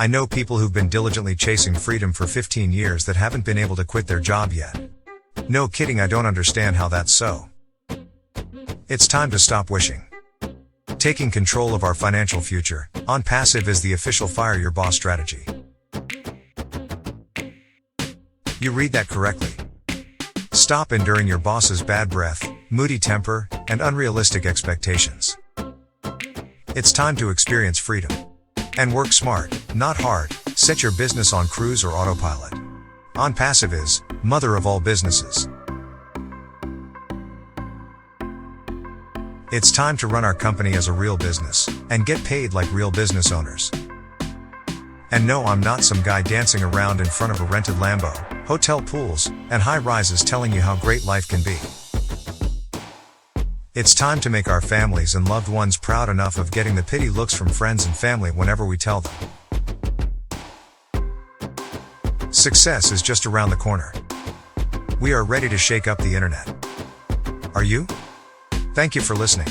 I know people who've been diligently chasing freedom for 15 years that haven't been able to quit their job yet. No kidding, I don't understand how that's so. It's time to stop wishing. Taking control of our financial future, ONPASSIVE is the official fire your boss strategy. You read that correctly. Stop enduring your boss's bad breath, moody temper, and unrealistic expectations. It's time to experience freedom. And work smart, not hard. Set your business on cruise or autopilot. ONPASSIVE is mother of all businesses. It's time to run our company as a real business and get paid like real business owners. And no, I'm not some guy dancing around in front of a rented Lambo, hotel pools, and high rises telling you how great life can be. It's time to make our families and loved ones proud enough of getting the pity looks from friends and family whenever we tell them. Success is just around the corner. We are ready to shake up the internet. Are you? Thank you for listening.